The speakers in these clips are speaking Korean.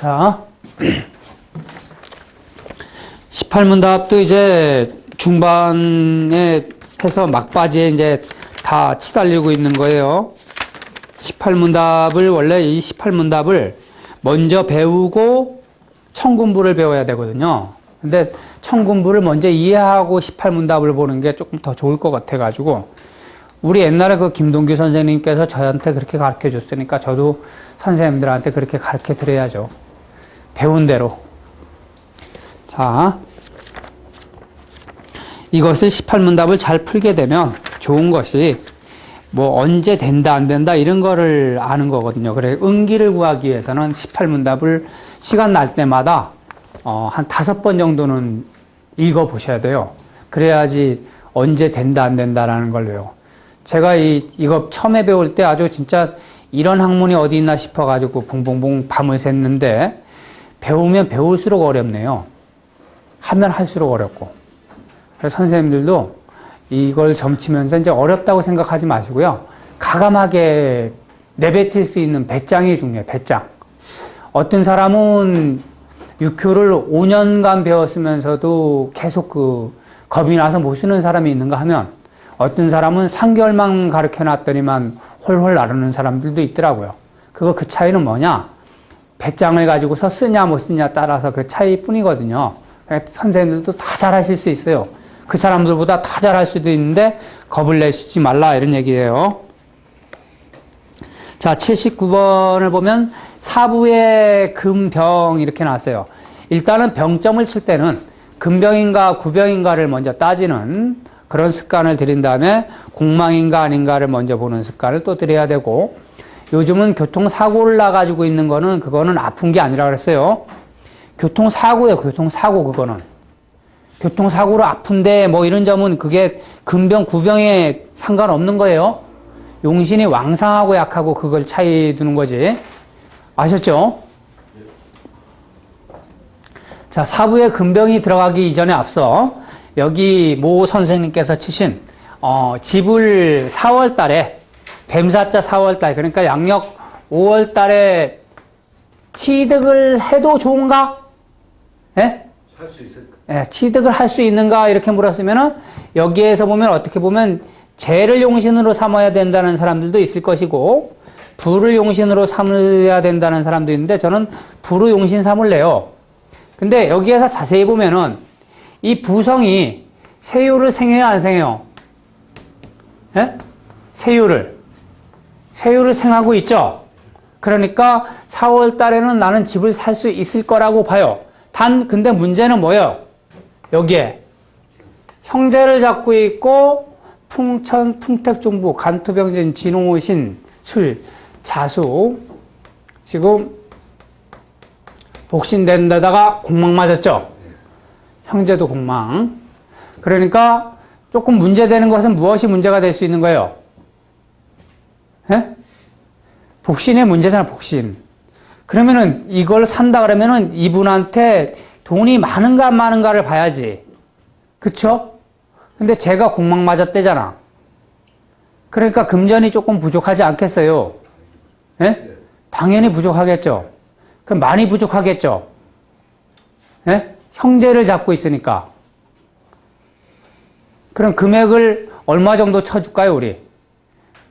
자, 18문답도 이제 중반에 해서 막바지에 이제 다 치달리고 있는 거예요. 18문답을, 원래 이 18문답을 먼저 배우고 청군부를 배워야 되거든요. 근데 청군부를 먼저 이해하고 18문답을 보는 게 조금 더 좋을 것 같아가지고, 우리 옛날에 그 김동규 선생님께서 저한테 그렇게 가르쳐 줬으니까 저도 선생님들한테 그렇게 가르쳐 드려야죠. 배운 대로. 자, 이것을 18문답을 잘 풀게 되면 좋은 것이 뭐 언제 된다 안 된다 이런 거를 아는 거거든요. 그래 응기를 구하기 위해서는 18문답을 시간 날 때마다 한 5번 정도는 읽어 보셔야 돼요. 그래야지 언제 된다 안 된다라는 걸 외워. 제가 이거 처음에 배울 때 아주 진짜 이런 학문이 어디 있나 싶어가지고 붕붕붕 밤을 샜는데, 배우면 배울수록 어렵네요. 하면 할수록 어렵고. 그래서 선생님들도 이걸 점치면서 이제 어렵다고 생각하지 마시고요. 가감하게 내뱉을 수 있는 배짱이 중요해요. 배짱. 어떤 사람은 육교를 5년간 배웠으면서도 계속 겁이 나서 못 쓰는 사람이 있는가 하면, 어떤 사람은 3개월만 가르쳐 놨더니만 홀홀 나르는 사람들도 있더라고요. 그 차이는 뭐냐? 배짱을 가지고서 쓰냐 못 쓰냐 따라서 그 차이뿐이거든요. 선생님들도 다 잘하실 수 있어요. 그 사람들보다 다 잘할 수도 있는데 겁을 내시지 말라 이런 얘기예요. 자, 79번을 보면 사부의 금병 이렇게 나왔어요. 일단은 병점을 칠 때는 금병인가 구병인가를 먼저 따지는 그런 습관을 들인 다음에 공망인가 아닌가를 먼저 보는 습관을 또 들여야 되고, 요즘은 교통사고를 나가지고 있는 거는 그거는 아픈 게 아니라 그랬어요. 교통사고예요. 교통사고. 그거는 교통사고로 아픈데 뭐 이런 점은 그게 금병 구병에 상관없는 거예요. 용신이 왕상하고 약하고 그걸 차이 두는 거지. 아셨죠? 자, 사부에 금병이 들어가기 이전에 앞서 여기 모 선생님께서 치신 집을 4월 달에 뱀사자 4월 달, 그러니까 양력 5월 달에 취득을 해도 좋은가? 예? 살 수 있을까? 예, 취득을 할 수 있는가? 이렇게 물었으면은 여기에서 보면 어떻게 보면 재를 용신으로 삼아야 된다는 사람들도 있을 것이고, 부를 용신으로 삼아야 된다는 사람도 있는데, 저는 부로 용신 삼을래요. 근데 여기에서 자세히 보면은 이 부성이 세유를 생해요, 안 생해요? 예? 세유를 생하고 있죠? 그러니까 4월 달에는 나는 집을 살 수 있을 거라고 봐요. 근데 문제는 뭐예요? 여기에 형제를 잡고 있고, 풍천, 풍택중부, 간투병진, 진홍오신, 술, 자수, 지금 복신된 데다가 공망 맞았죠? 형제도 공망. 그러니까 조금 문제되는 것은 무엇이 문제가 될 수 있는 거예요? 예? 복신의 문제잖아, 복신. 그러면은 이걸 산다 그러면은 이분한테 돈이 많은가 안 많은가를 봐야지. 그쵸? 근데 제가 공망 맞았대잖아. 그러니까 금전이 조금 부족하지 않겠어요? 예? 당연히 부족하겠죠. 그럼 많이 부족하겠죠? 예? 형제를 잡고 있으니까. 그럼 금액을 얼마 정도 쳐줄까요, 우리?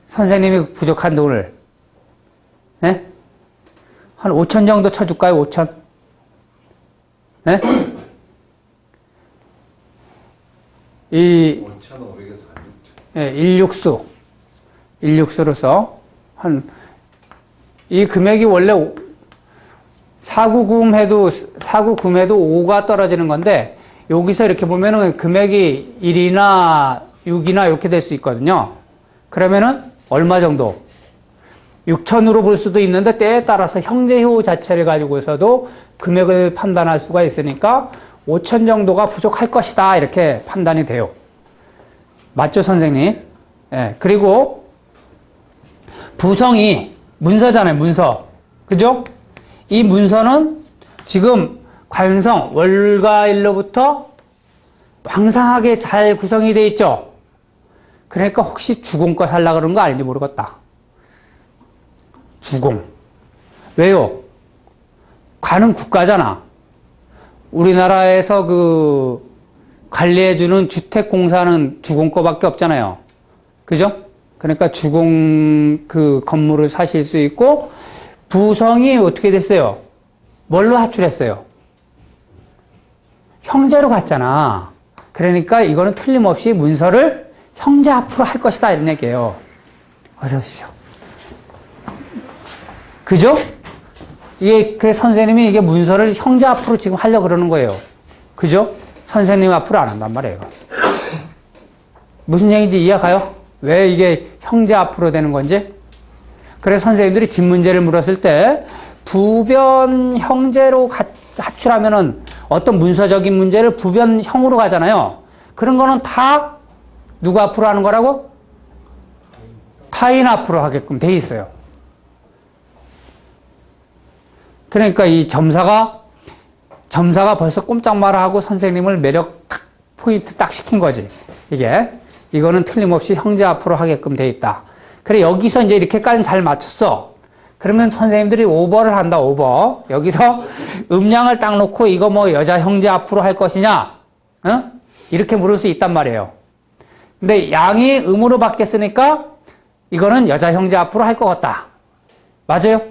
선생님이 부족한 돈을. 예? 한 5천 정도 쳐줄까요, 5천? 예? 5,500에서 한 6천. 예, 일육수로서 이 금액이 원래 사구금해도 5가 떨어지는 건데, 여기서 이렇게 보면은 금액이 1이나 6이나 이렇게 될 수 있거든요. 그러면은 얼마 정도? 6천으로 볼 수도 있는데, 때에 따라서 형제효 자체를 가지고서도 금액을 판단할 수가 있으니까 5천 정도가 부족할 것이다, 이렇게 판단이 돼요. 맞죠, 선생님? 예. 그리고 부성이 문서잖아요, 문서. 그죠? 이 문서는 지금 관성, 월가일로부터 왕상하게 잘 구성이 돼 있죠? 그러니까 혹시 주공과 살라 그런 거 아닌지 모르겠다. 주공. 왜요? 관은 국가잖아. 우리나라에서 그 관리해주는 주택공사는 주공 거밖에 없잖아요. 그죠? 그러니까 주공 그 건물을 사실 수 있고, 부성이 어떻게 됐어요? 뭘로 하출했어요? 형제로 갔잖아. 그러니까 이거는 틀림없이 문서를 형제 앞으로 할 것이다, 이런 얘기예요. 어서 오십시오. 그죠? 그래서 선생님이 이게 문서를 형제 앞으로 지금 하려고 그러는 거예요. 그죠? 선생님 앞으로 안 한단 말이에요. 무슨 얘기인지 이해가요? 왜 이게 형제 앞으로 되는 건지? 그래서 선생님들이 집 문제를 물었을 때, 부변 형제로 하출하면은 어떤 문서적인 문제를 부변형으로 가잖아요. 그런 거는 다 누구 앞으로 하는 거라고? 타인 앞으로 하게끔 돼 있어요. 그러니까 이 점사가 벌써 꼼짝 말아 하고 선생님을 매력 포인트 딱 시킨 거지. 이거는 틀림없이 형제 앞으로 하게끔 돼 있다. 그래, 여기서 이제 이렇게까지 잘 맞췄어. 그러면 선생님들이 오버를 한다, 오버. 여기서 음량을 딱 놓고 이거 뭐 여자 형제 앞으로 할 것이냐? 응? 이렇게 물을 수 있단 말이에요. 근데 양이 음으로 바뀌었으니까 이거는 여자 형제 앞으로 할 것 같다. 맞아요?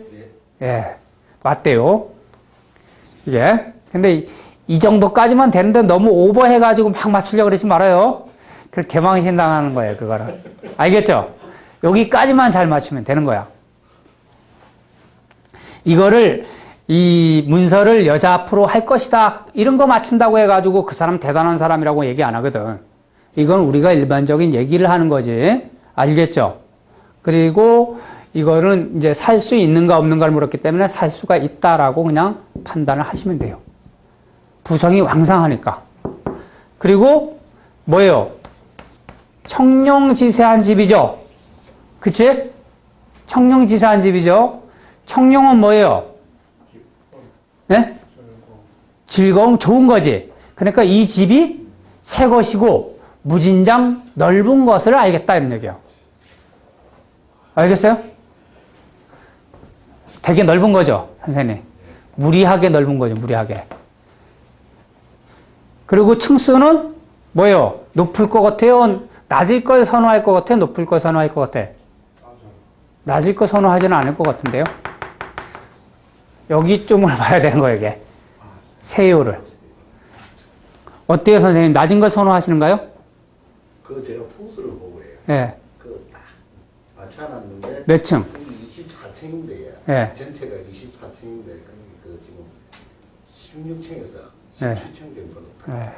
예. 맞대요. 근데 이 정도까지만 되는데 너무 오버해가지고 막 맞추려고 그러지 말아요. 그 개망신 당하는 거예요, 그거는. 알겠죠? 여기까지만 잘 맞추면 되는 거야. 이거를, 이 문서를 여자 앞으로 할 것이다, 이런 거 맞춘다고 해가지고 그 사람 대단한 사람이라고 얘기 안 하거든. 이건 우리가 일반적인 얘기를 하는 거지. 알겠죠? 그리고 이거는 이제 살 수 있는가 없는가를 물었기 때문에 살 수가 있다라고 그냥 판단을 하시면 돼요. 부성이 왕성하니까. 그리고 뭐예요? 청룡지세한 집이죠. 그치? 청룡지세한 집이죠. 청룡은 뭐예요? 네? 즐거움, 좋은 거지. 그러니까 이 집이 새 것이고 무진장 넓은 것을 알겠다, 이런 얘기예요. 알겠어요? 되게 넓은 거죠, 선생님. 무리하게 넓은 거죠, 무리하게. 그리고 층수는 뭐예요? 높을 것 같아요? 낮을 걸 선호할 것 같아요? 높을 걸 선호할 것 같아요? 낮을 거 선호하지는 않을 것 같은데요? 여기쯤을 봐야 되는 거예요, 이게. 세요를. 어때요, 선생님? 낮은 걸 선호하시는가요? 그 제가 포스를 보고 해요. 예. 딱 맞춰놨는데 몇 층? 24층인데요. 예. 전체가 24층인데 그 지금 16층에서 예. 17층 정도로. 예.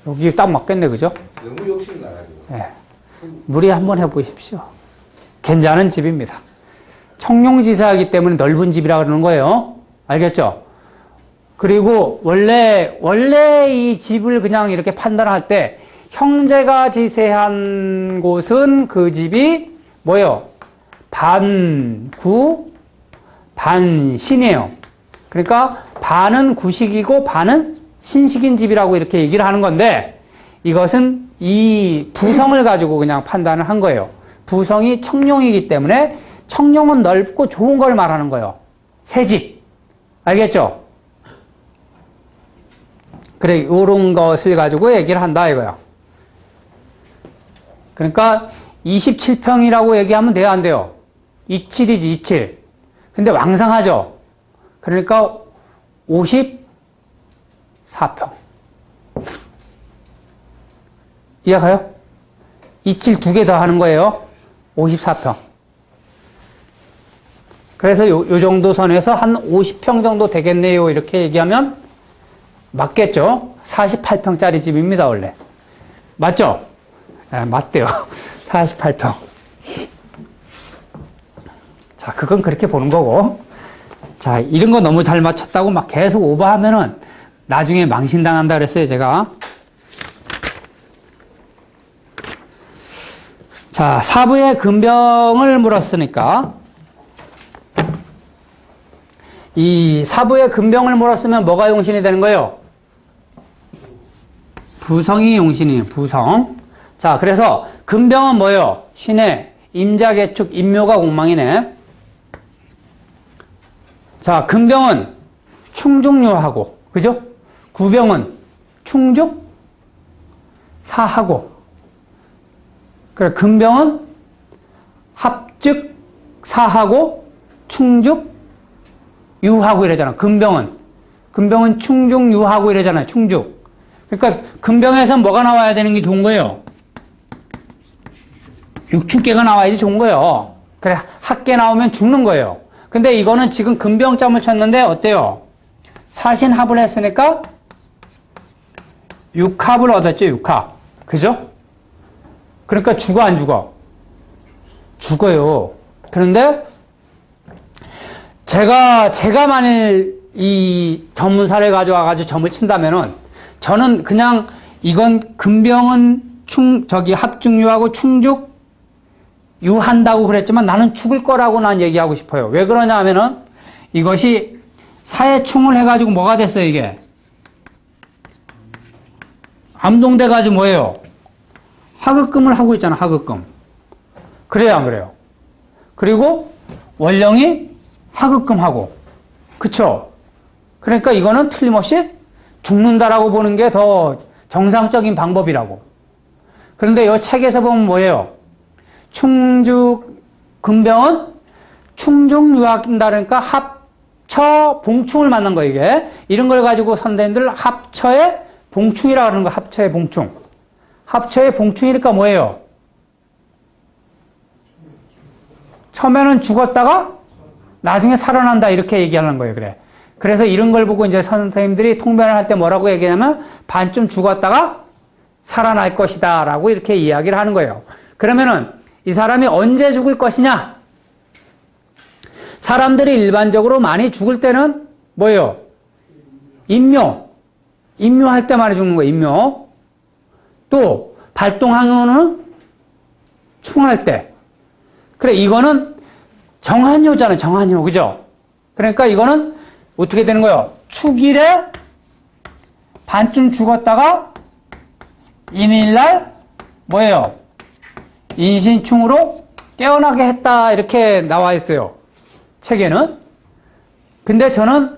여기 딱 맞겠네, 그죠? 너무 욕심 나가지고. 예. 무리 한번 해보십시오. 괜찮은 집입니다. 청룡지사이기 때문에 넓은 집이라고 그러는 거예요. 알겠죠? 그리고 원래 이 집을 그냥 이렇게 판단할 때 형제가 지세한 곳은 그 집이 뭐예요? 반구, 반신이에요. 그러니까 반은 구식이고 반은 신식인 집이라고 이렇게 얘기를 하는 건데, 이것은 이 부성을 가지고 그냥 판단을 한 거예요. 부성이 청룡이기 때문에 청룡은 넓고 좋은 걸 말하는 거예요. 새 집. 알겠죠? 그래, 요런 것을 가지고 얘기를 한다, 이거야. 그러니까 27평이라고 얘기하면 돼요, 안 돼요? 27이지, 27. 근데 왕성하죠? 그러니까 54평. 이해가요? 27 2개 더 하는 거예요. 54평. 그래서 요 정도 선에서 한 50평 정도 되겠네요. 이렇게 얘기하면 맞겠죠? 48평짜리 집입니다, 원래. 맞죠? 네, 맞대요. 48평. 자, 그건 그렇게 보는 거고. 자, 이런 거 너무 잘 맞췄다고 막 계속 오버하면은 나중에 망신당한다 그랬어요, 제가. 자, 사부의 근병을 물었으니까, 이 사부의 근병을 물었으면 뭐가 용신이 되는 거예요? 부성이 용신이에요, 부성. 자, 그래서 근병은 뭐예요? 신의 임자개축, 임묘가 공망이네. 자, 근병은 충죽유하고, 그죠? 구병은 충죽 사하고, 그래, 금병은 합즉 사하고 충죽 유하고 이러잖아. 금병은 충죽 유하고 이러잖아요. 충죽. 그러니까 금병에서 뭐가 나와야 되는 게 좋은 거예요? 육축계가 나와야지 좋은 거예요. 그래, 합계 나오면 죽는 거예요. 근데 이거는 지금 금병점을 쳤는데 어때요? 사신합을 했으니까 육합을 얻었죠. 육합. 그죠? 그러니까 죽어 안 죽어? 죽어요. 그런데 제가 만일 이 전문사를 가져와가지고 점을 친다면은 저는 그냥 이건 금병은 합중유하고 충죽 유한다고 그랬지만 나는 죽을 거라고 난 얘기하고 싶어요. 왜 그러냐 하면은 이것이 사해충을 해가지고 뭐가 됐어요, 이게? 암동돼가지고 뭐예요? 하극금을 하고 있잖아, 하극금. 그래요, 안 그래요? 그리고 원령이 하극금하고. 그쵸? 그러니까 이거는 틀림없이 죽는다라고 보는 게 더 정상적인 방법이라고. 그런데 이 책에서 보면 뭐예요? 금병은 충중유학인다 그러니까 합처 봉충을 만난 거 이게. 이런 걸 가지고 선대인들 합처의 봉충이라고 하는 거, 합처의 봉충. 합처의 봉충이니까 뭐예요? 처음에는 죽었다가 나중에 살아난다 이렇게 얘기하는 거예요. 그래. 그래서 이런 걸 보고 이제 선생님들이 통변을 할 때 뭐라고 얘기하냐면 반쯤 죽었다가 살아날 것이다 라고 이렇게 이야기를 하는 거예요. 그러면은 이 사람이 언제 죽을 것이냐? 사람들이 일반적으로 많이 죽을 때는 뭐예요? 임묘할 때 많이 죽는 거예요. 임묘. 또 발동항우는 충할 때. 그래, 이거는 정한효잖아요. 정한효. 그죠? 그러니까 이거는 어떻게 되는 거예요? 축일에 반쯤 죽었다가 인일날 뭐예요? 인신충으로 깨어나게 했다 이렇게 나와 있어요. 책에는. 근데 저는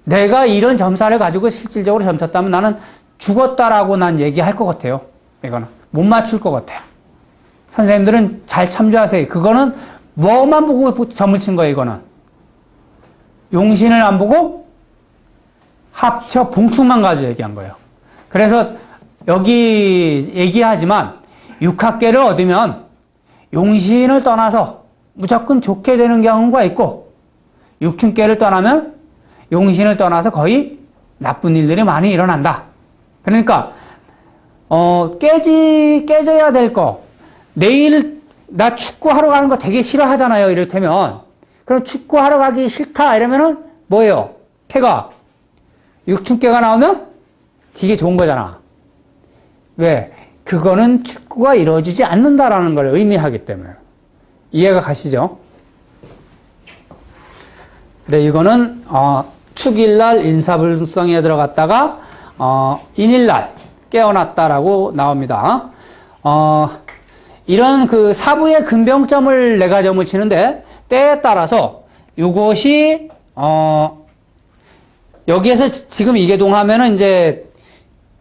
내가 이런 점사를 가지고 실질적으로 점쳤다면 나는 죽었다라고 난 얘기할 것 같아요. 이거는 못 맞출 것 같아요. 선생님들은 잘 참조하세요. 그거는 뭐만 보고 점을 친 거예요. 이거는 용신을 안 보고 합처 봉충만 가지고 얘기한 거예요. 그래서 여기 얘기하지만 육합계를 얻으면 용신을 떠나서 무조건 좋게 되는 경우가 있고 육충계를 떠나면 용신을 떠나서 거의 나쁜 일들이 많이 일어난다. 그러니까 깨져야 될 거. 내일 나 축구하러 가는 거 되게 싫어하잖아요. 이를테면 그럼 축구하러 가기 싫다 이러면은 뭐예요? 캐가 육충계가 나오면 되게 좋은 거잖아. 왜? 그거는 축구가 이루어지지 않는다라는 걸 의미하기 때문에. 이해가 가시죠? 그래, 이거는 축일날 인사불성에 들어갔다가 인일날 깨어났다라고 나옵니다. 이런 그 사부의 근병점을 내가 점을 치는데 때에 따라서 이것이 여기에서 지금 이게 동하면은 이제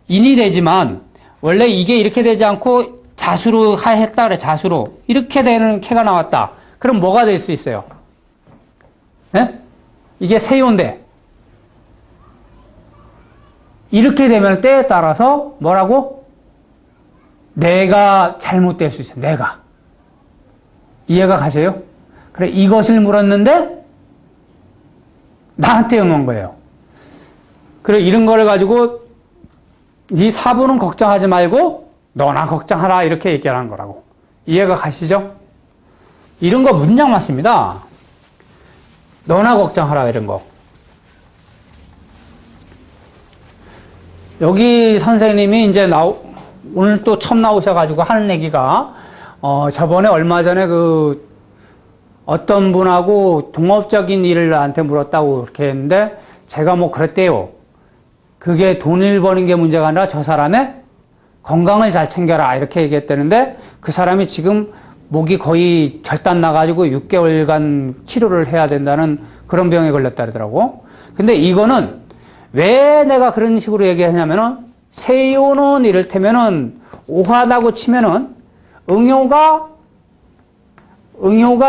인이 되지만 원래 이게 이렇게 되지 않고 자수로 했다 그래. 자수로 이렇게 되는 캐가 나왔다. 그럼 뭐가 될 수 있어요? 네? 이게 세요인데 이렇게 되면 때에 따라서 뭐라고? 내가 잘못될 수 있어요. 내가. 이해가 가세요? 그래, 이것을 물었는데 나한테 응한 거예요. 그래, 이런 거를 가지고 이 사부는 걱정하지 말고 너나 걱정하라 이렇게 얘기하는 거라고. 이해가 가시죠? 이런 거 문장 맞습니다. 너나 걱정하라 이런 거. 여기 선생님이 이제 오늘 또 처음 나오셔가지고 하는 얘기가 저번에 얼마 전에 어떤 분하고 동업적인 일을 나한테 물었다고 그렇게 했는데 제가 뭐 그랬대요. 그게 돈을 버는 게 문제가 아니라 저 사람의 건강을 잘 챙겨라 이렇게 얘기했다는데 그 사람이 지금 목이 거의 절단 나가지고 6개월간 치료를 해야 된다는 그런 병에 걸렸다 그러더라고. 근데 이거는 왜 내가 그런 식으로 얘기하냐면은 세요는 이를테면은 오하다고 치면은 응효가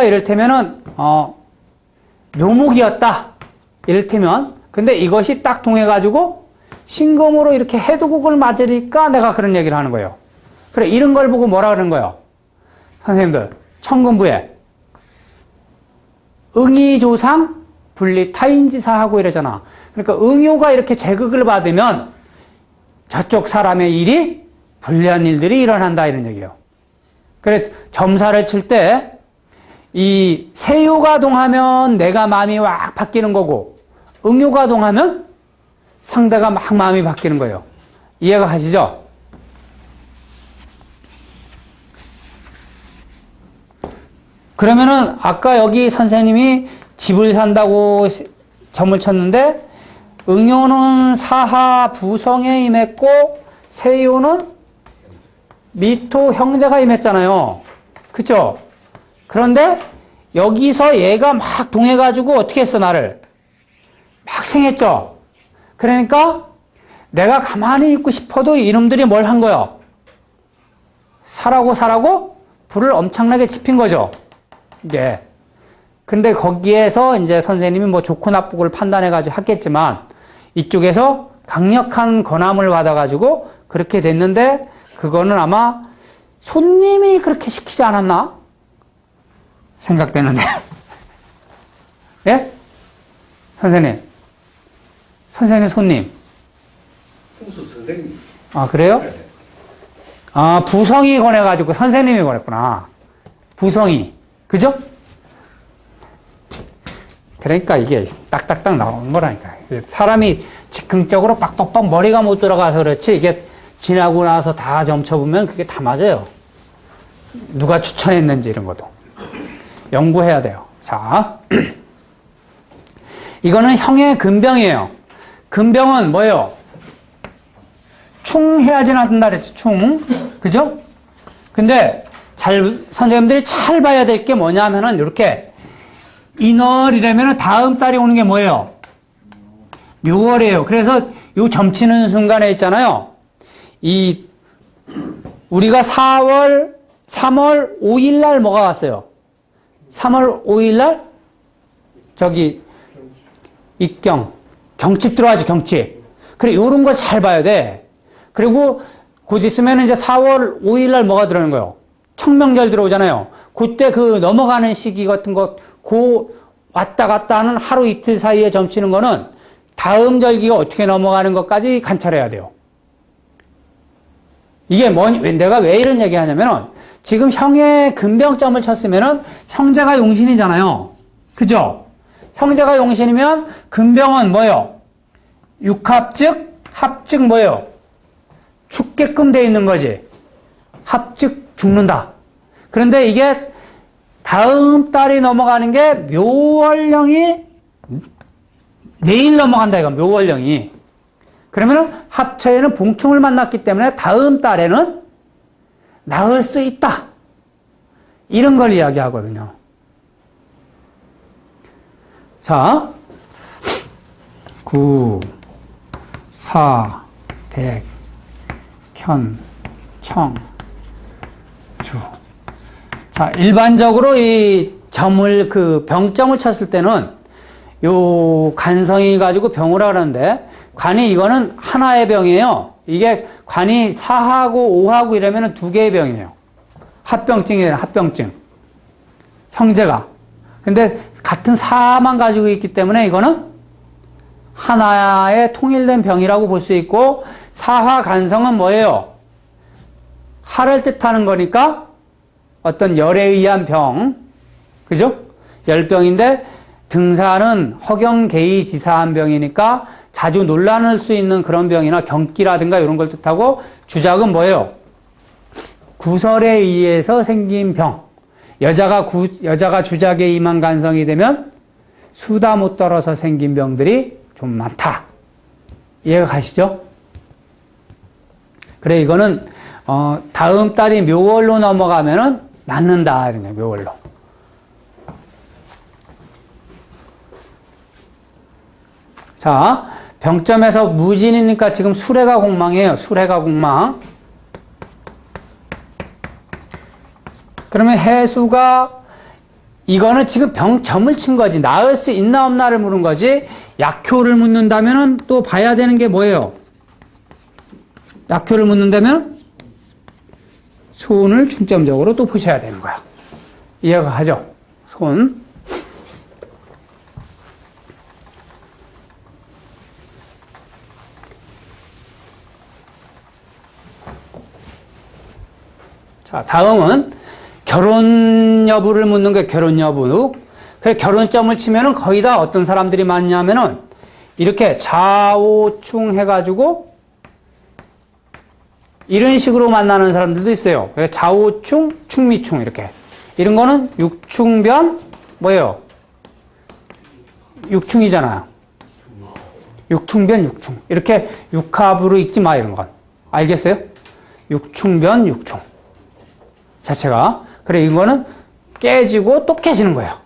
이를테면은 묘목이었다 이를테면. 근데 이것이 딱 통해가지고 신금으로 이렇게 해두국을 맞으니까 내가 그런 얘기를 하는 거예요. 그래, 이런 걸 보고 뭐라 그러는 거예요? 선생님들, 천금부에 응이조상 분리 타인지사하고 이러잖아. 그러니까 응효가 이렇게 제극을 받으면 저쪽 사람의 일이 불리한 일들이 일어난다 이런 얘기예요. 그래, 점사를 칠 때 이 세요가 동하면 내가 마음이 확 바뀌는 거고 응효가 동하면 상대가 막 마음이 바뀌는 거예요. 이해가 가시죠? 그러면은 아까 여기 선생님이 집을 산다고 점을 쳤는데 응효는 사하 부성에 임했고 세요는 미토 형제가 임했잖아요. 그쵸? 그런데 여기서 얘가 막 동해가지고 어떻게 했어, 나를? 막 생했죠? 그러니까 내가 가만히 있고 싶어도 이놈들이 뭘 한 거야? 사라고 불을 엄청나게 지핀 거죠. 이제. 근데 거기에서 이제 선생님이 뭐 좋고 나쁘고를 판단해가지고 했겠지만 이쪽에서 강력한 권함을 받아가지고 그렇게 됐는데 그거는 아마 손님이 그렇게 시키지 않았나? 생각되는데. 예? 선생님 손님. 풍수 선생님. 아, 그래요? 네. 아, 부성이 권해가지고 선생님이 권했구나. 부성이. 그죠? 그러니까 이게 딱딱딱 나오는 거라니까. 사람이 즉흥적으로 빡빡빡 머리가 못 들어가서 그렇지, 이게 지나고 나서 다 점쳐보면 그게 다 맞아요. 누가 추천했는지 이런 것도. 연구해야 돼요. 자. 이거는 형의 근병이에요. 근병은 뭐예요? 충 해야지 나든다 그랬지, 충. 그죠? 근데 선생님들이 잘 봐야 될 게 뭐냐면은 이렇게 인월이라면은 다음 달에 오는 게 뭐예요? 묘월이에요. 그래서 요 점치는 순간에 있잖아요. 우리가 3월 5일 날 뭐가 왔어요? 3월 5일 날 저기 경칩 들어가죠, 경칩. 그래, 요런 걸 잘 봐야 돼. 그리고 곧 있으면 이제 4월 5일 날 뭐가 들어오는 거예요? 청명절 들어오잖아요. 그때 그 넘어가는 시기 같은 거, 왔다 갔다 하는 하루 이틀 사이에 점치는 거는 다음 절기가 어떻게 넘어가는 것까지 관찰해야 돼요. 이게 내가 왜 이런 얘기 하냐면은 지금 형의 근병점을 쳤으면은 형제가 용신이잖아요. 그죠? 형제가 용신이면 근병은 뭐예요? 육합즉, 합즉 뭐예요? 죽게끔 돼 있는 거지. 합즉 죽는다. 그런데 이게 다음 달이 넘어가는 게 묘월령이 내일 넘어간다 이거, 묘월령이. 그러면은 합처에는 봉충을 만났기 때문에 다음 달에는 나을 수 있다. 이런 걸 이야기하거든요. 자, 9, 4, 백, 현, 청, 주. 자, 일반적으로 이 병점을 쳤을 때는 요 간성이 가지고 병을 하는데, 관이 이거는 하나의 병이에요. 이게 관이 4하고 5하고 이러면 2개의 병이에요. 합병증이에요, 합병증. 형제가. 근데 같은 4만 가지고 있기 때문에 이거는 하나의 통일된 병이라고 볼 수 있고, 사화 간성은 뭐예요? 하를 뜻하는 거니까 어떤 열에 의한 병. 그죠? 열병인데 등산은 허경계의지사한 병이니까 자주 논란할 수 있는 그런 병이나 경기라든가 이런 걸 뜻하고, 주작은 뭐예요? 구설에 의해서 생긴 병. 여자가 주작에 임한 간성이 되면 수다 못 떨어서 생긴 병들이 좀 많다. 이해가 가시죠? 그래, 이거는 다음 달이 묘월로 넘어가면은 낳는다. 이런 거예요, 묘월로. 자, 병점에서 무진이니까 지금 수레가 공망이에요. 수레가 공망. 그러면 해수가 이거는 지금 병점을 친 거지. 나을 수 있나 없나를 물은 거지. 약효를 묻는다면은 또 봐야 되는 게 뭐예요? 약효를 묻는다면 손을 중점적으로 또 보셔야 되는 거야. 이해가 가죠? 손. 자, 다음은 결혼 여부를 묻는 게 결혼 여부. 그래, 결혼점을 치면은 거의 다 어떤 사람들이 많냐면은 이렇게 좌오충 해가지고 이런 식으로 만나는 사람들도 있어요. 그래, 좌오충, 충미충 이렇게. 이런 거는 육충변 뭐예요? 육충이잖아요. 육충변 육충. 이렇게 육합으로 읽지 마 이런 건. 알겠어요? 육충변 육충. 자체가. 그래, 이거는 깨지고 또 깨지는 거예요.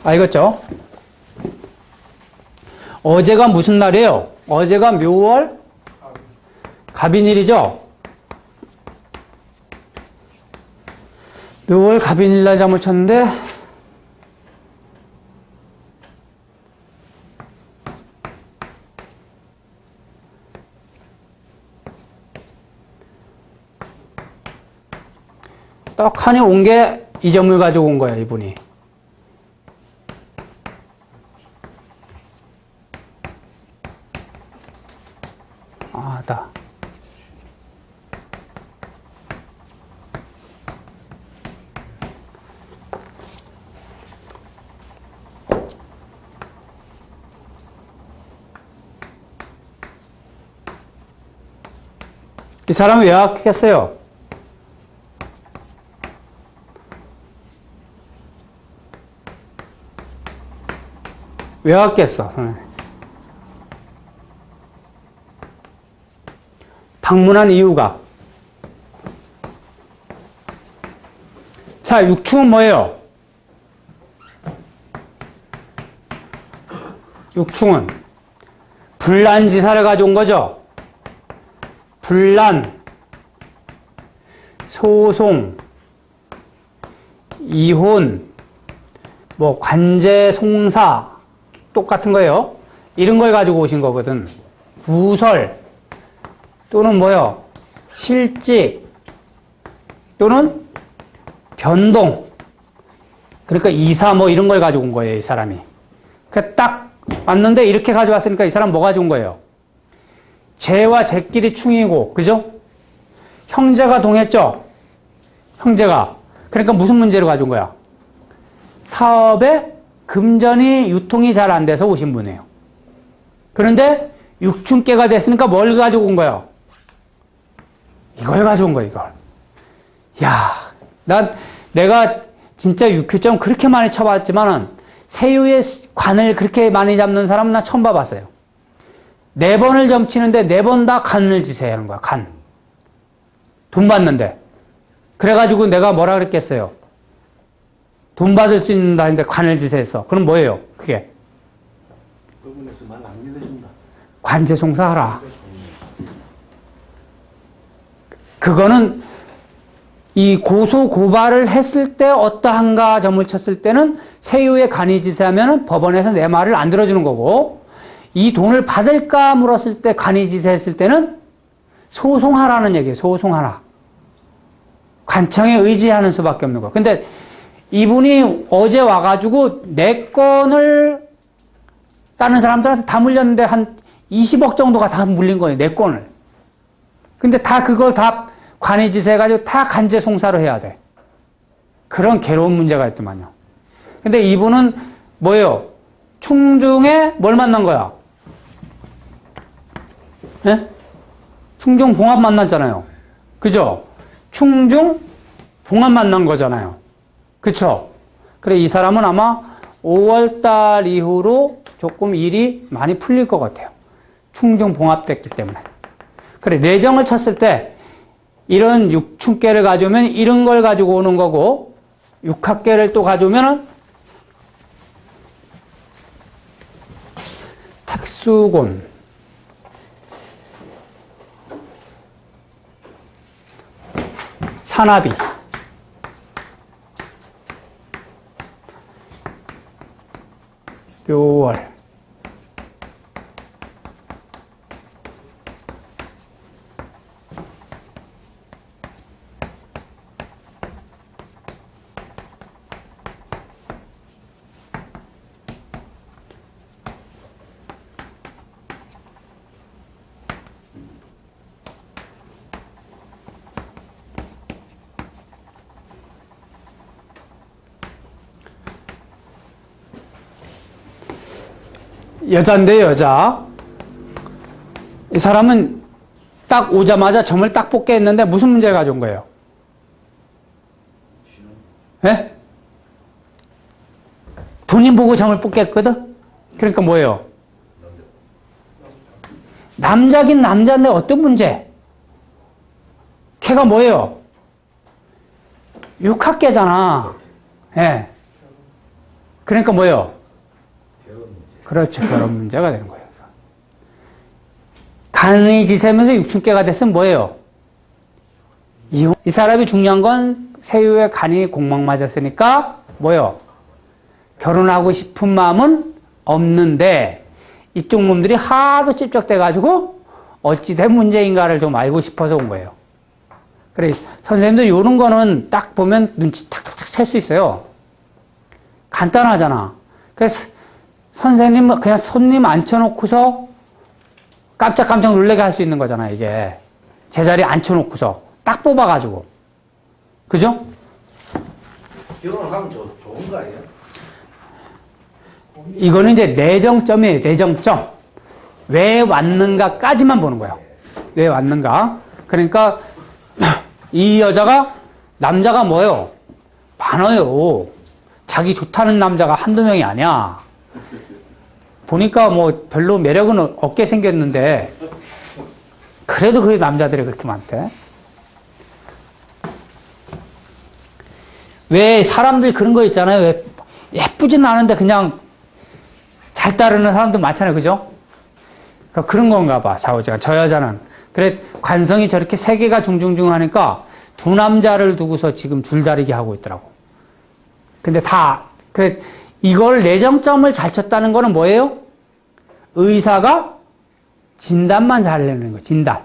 알겠죠? 어제가 무슨 날이에요? 어제가 묘월 갑인일이죠? 묘월 갑인일 날 잠을 쳤는데 떡하니 온 게 이 점을 가지고 온 거예요, 이분이. 아, 다. 이 사람이 왜 왔겠어요? 왜 왔겠어? 방문한 이유가. 자, 육충은 뭐예요? 육충은 불난지사를 가져온 거죠. 불난, 소송, 이혼, 뭐 관제, 송사 똑같은 거예요. 이런 걸 가지고 오신 거거든. 구설 또는 뭐요? 실직 또는 변동. 그러니까 이사 뭐 이런 걸 가지고 온 거예요, 이 사람이. 그 딱 왔는데 이렇게 가져왔으니까 이 사람 뭐 가지고 온 거예요? 쟤와 쟤끼리 충이고, 그죠? 형제가 동했죠? 형제가. 그러니까 무슨 문제로 가져온 거야? 사업에 금전이 유통이 잘 안 돼서 오신 분이에요. 그런데 육충계가 됐으니까 뭘 가지고 온 거예요? 이걸 가지고 온 거예요, 이걸. 야, 내가 진짜 육효점 그렇게 많이 쳐봤지만은 세유의 관을 그렇게 많이 잡는 사람은 나 처음 봐봤어요. 4번을 점치는데 4번 다 간을 지세야 하는 거야, 간. 돈 받는데. 그래가지고 내가 뭐라 그랬겠어요? 돈 받을 수 있는다는데 관을 지세했어. 그럼 뭐예요, 그게? 부분에서 말 안 믿어준다. 관제송사하라. 그거는 이 고소 고발을 했을 때 어떠한가 점을 쳤을 때는 세유의 간이지세하면 법원에서 내 말을 안 들어주는 거고, 이 돈을 받을까 물었을 때 간이지세했을 때는 소송하라는 얘기예요. 소송하라. 관청에 의지하는 수밖에 없는 거. 근데 이분이 어제 와가지고 내 건을 다른 사람들한테 다 물렸는데 한 20억 정도가 다 물린 거예요. 내 건을. 근데 다 그걸 다 관이지세 해가지고 다 간제 송사로 해야 돼. 그런 괴로운 문제가 있더만요. 근데 이분은 뭐예요? 충중에 뭘 만난 거야? 예? 충중 봉합 만났잖아요. 그죠? 충중 봉합 만난 거잖아요. 그쵸? 그래, 이 사람은 아마 5월달 이후로 조금 일이 많이 풀릴 것 같아요. 충중 봉합됐기 때문에. 그래, 내정을 쳤을 때 이런 육춘계를 가져오면 이런 걸 가지고 오는 거고, 육합계를 또 가져오면은 택수곤, 산화비, 묘월, 여자인데 여자. 이 사람은 딱 오자마자 점을 딱 뽑게 했는데 무슨 문제를 가져온 거예요? 예? 돈이 보고 점을 뽑게 했거든? 그러니까 뭐예요? 남자긴 남자인데 어떤 문제? 걔가 뭐예요? 육합계잖아. 예. 그러니까 뭐예요? 그렇죠. 결혼 문제가 되는 거예요. 간의 지세면서 육춘계가 됐으면 뭐예요? 이혼. 이 사람이 중요한 건 세유의 간이 공막 맞았으니까 뭐예요? 결혼하고 싶은 마음은 없는데 이쪽 놈들이 하도 찝적대가지고 어찌된 문제인가를 좀 알고 싶어서 온 거예요. 그래, 선생님들 이런 거는 딱 보면 눈치 탁탁탁 챌 수 있어요. 간단하잖아. 그래서 선생님 그냥 손님 앉혀놓고서 깜짝깜짝 놀래게 할 수 있는 거잖아, 이게. 제자리에 앉혀놓고서 딱 뽑아가지고. 그죠? 결혼을 하면 좋은 거 아니에요? 이거는 이제 내정점이에요, 내정점. 왜 왔는가까지만 보는 거예요. 왜 왔는가. 그러니까 이 여자가, 남자가 뭐예요? 많아요. 자기 좋다는 남자가 한두 명이 아니야. 보니까 뭐 별로 매력은 없게 생겼는데 그래도 그 남자들이 그렇게 많대. 왜 사람들이 그런 거 있잖아요. 왜 예쁘진 않은데 그냥 잘 따르는 사람들 많잖아요. 그죠? 그러니까 그런 건가 봐. 좌우지간. 저 여자는. 그래 관성이 저렇게 세 개가 중중중 하니까 두 남자를 두고서 지금 줄다리기 하고 있더라고. 근데 다 그래 이걸 내정점을 잘 쳤다는 거는 뭐예요? 의사가 진단만 잘 내는 거예요. 진단.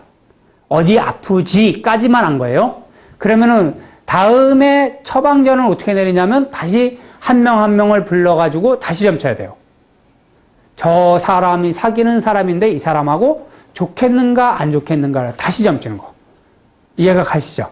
어디 아프지까지만 한 거예요. 그러면은 다음에 처방전은 어떻게 내리냐면 다시 한 명 한 명을 불러가지고 다시 점 쳐야 돼요. 저 사람이 사귀는 사람인데 이 사람하고 좋겠는가 안 좋겠는가를 다시 점 치는 거. 이해가 가시죠?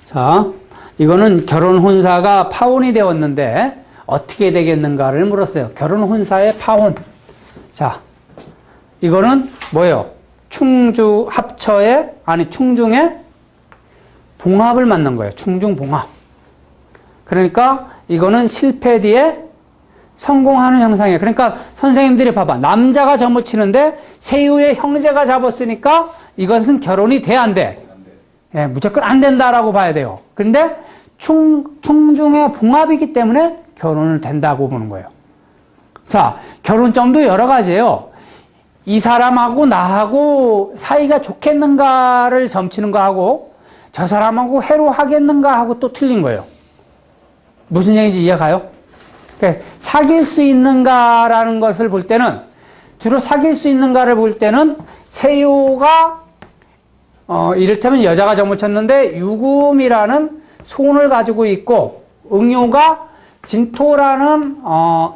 자, 이거는 결혼 혼사가 파혼이 되었는데 어떻게 되겠는가를 물었어요. 결혼 혼사의 파혼. 자, 이거는 뭐예요? 충주 합처의 충중의 봉합을 맞는 거예요. 충중 봉합. 그러니까 이거는 실패 뒤에 성공하는 형상이에요. 그러니까 선생님들이 봐봐. 남자가 점을 치는데 세유의 형제가 잡았으니까 이것은 결혼이 돼, 안 돼? 예, 무조건 안 된다라고 봐야 돼요. 그런데 충중의 봉합이기 때문에 결혼을 된다고 보는 거예요. 자, 결혼점도 여러 가지예요. 이 사람하고 나하고 사이가 좋겠는가를 점치는 거하고 저 사람하고 해로하겠는가 하고 또 틀린 거예요. 무슨 얘기인지 이해가요? 그러니까 사귈 수 있는가라는 것을 볼 때는 주로 사귈 수 있는가를 볼 때는 세요가 이를테면 여자가 점을 쳤는데 유금이라는 손을 가지고 있고 응요가 진토라는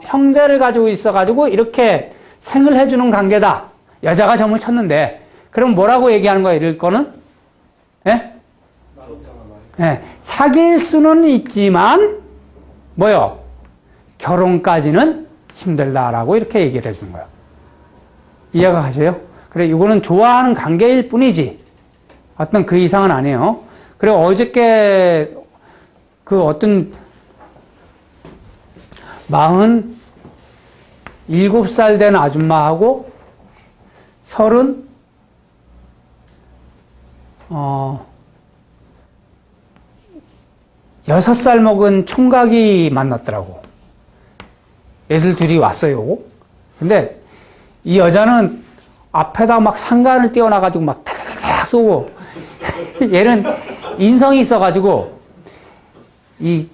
형제를 가지고 있어가지고 이렇게 생을 해주는 관계다. 여자가 점을 쳤는데 그럼 뭐라고 얘기하는 거야? 이럴 거는? 예? 예, 사귈 수는 있지만 뭐요? 결혼까지는 힘들다라고 이렇게 얘기를 해주는 거예요. 이해가 가세요? 그래, 이거는 좋아하는 관계일 뿐이지 어떤 그 이상은 아니에요. 그리고 어저께 그 어떤 47살 된 아줌마하고 6살 먹은 총각이 만났더라고. 애들 둘이 왔어요. 근데 이 여자는 앞에다 막 상관을 띄워놔가지고 막 탁탁탁 쏘고 얘는 인성이 있어가지고 이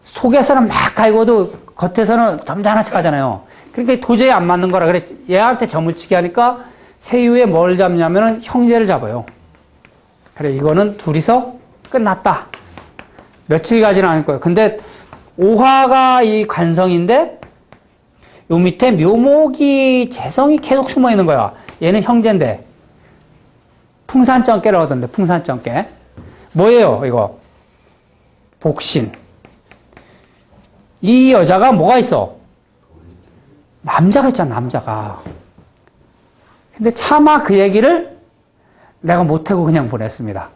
속에서는 막 갈고도 겉에서는 점잖은 척 하잖아요. 그러니까 도저히 안 맞는 거라 그래. 얘한테 점을치게 하니까 세유에 뭘 잡냐면은 형제를 잡아요. 그래, 이거는 둘이서 끝났다. 며칠 가지는 않을 거예요. 근데 오화가 이 관성인데 요 밑에 묘목이 재성이 계속 숨어 있는 거야. 얘는 형제인데 풍산점괘라고 하던데, 풍산점괘. 뭐예요, 이거? 복신. 이 여자가 뭐가 있어? 남자가 있잖아, 남자가. 근데 차마 그 얘기를 내가 못하고 그냥 보냈습니다.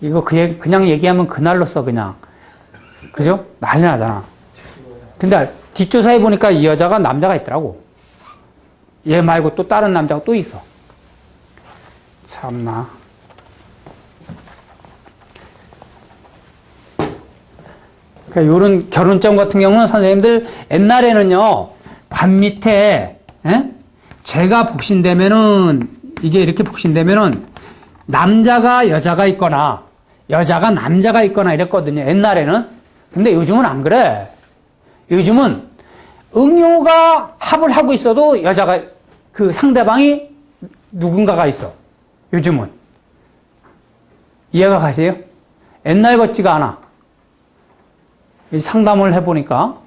이거 그냥 얘기하면 그날로써 그냥. 그죠? 난리 나잖아. 근데 뒷조사해 보니까 이 여자가 남자가 있더라고. 얘 말고 또 다른 남자가 또 있어. 참나. 그러니까 요런 결혼점 같은 경우는 선생님들 옛날에는요, 관 밑에, 제가 복신되면은, 이게 이렇게 복신되면은, 남자가 여자가 있거나, 여자가 남자가 있거나 이랬거든요. 옛날에는. 근데 요즘은 안 그래. 요즘은 응요가 합을 하고 있어도 여자가, 그 상대방이 누군가가 있어. 요즘은. 이해가 가세요? 옛날 같지가 않아. 상담을 해보니까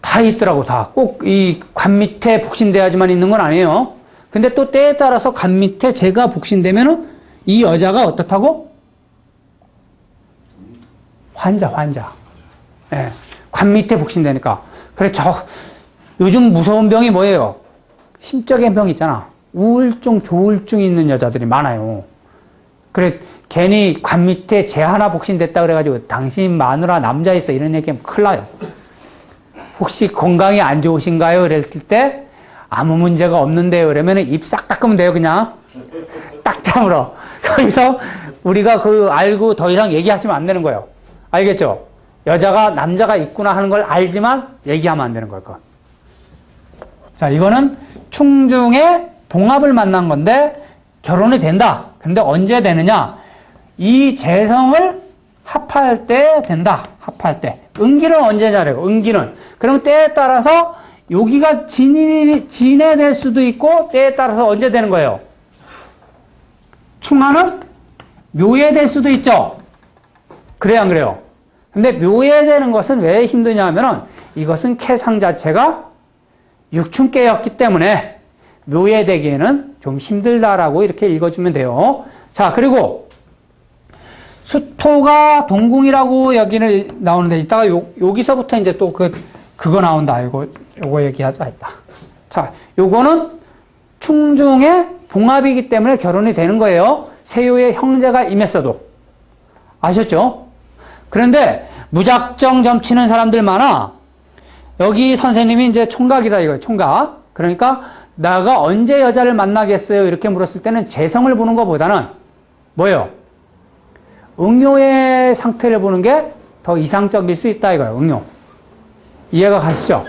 다 있더라고, 다. 꼭 이 관 밑에 복신돼야지만 있는 건 아니에요. 근데 또 때에 따라서 관 밑에 제가 복신되면은 이 여자가 어떻다고? 환자. 예. 관 밑에 복신되니까. 그래, 요즘 무서운 병이 뭐예요? 심적인 병 있잖아. 우울증, 조울증 있는 여자들이 많아요. 그래, 괜히 관 밑에 재 하나 복신됐다 그래가지고 당신 마누라 남자 있어 이런 얘기하면 큰일 나요. 혹시 건강이 안 좋으신가요? 그랬을 때 아무 문제가 없는데요. 그러면 입 싹 닦으면 돼요, 그냥. 딱 다물어. 거기서 우리가 알고 더 이상 얘기하시면 안 되는 거예요. 알겠죠? 여자가 남자가 있구나 하는 걸 알지만 얘기하면 안 되는 걸 거. 자, 이거는 충중에 봉합을 만난 건데 결혼이 된다. 근데 언제 되느냐? 이 재성을 합할 때 된다. 합할 때. 응기는 언제냐래요. 응기는. 그럼 때에 따라서 여기가 진해될 수도 있고 때에 따라서 언제 되는 거예요? 충하는 묘해될 수도 있죠. 그래요, 안 그래요? 근데 묘해되는 것은 왜 힘드냐 하면은 이것은 캐상 자체가 육춘계였기 때문에 묘해되기에는 좀 힘들다라고 이렇게 읽어주면 돼요. 자, 그리고 수토가 동궁이라고 여기는 나오는데 이따가 여기서부터 이제 또 그거 나온다. 요거 얘기하자 했다. 자, 요거는 충중의 봉합이기 때문에 결혼이 되는 거예요. 세요의 형제가 임했어도. 아셨죠? 그런데 무작정 점치는 사람들 많아. 여기 선생님이 이제 총각이다 이거예요. 총각. 그러니까 내가 언제 여자를 만나겠어요? 이렇게 물었을 때는 재성을 보는 것보다는 뭐예요? 응요의 상태를 보는 게 더 이상적일 수 있다 이거예요. 응요. 이해가 가시죠?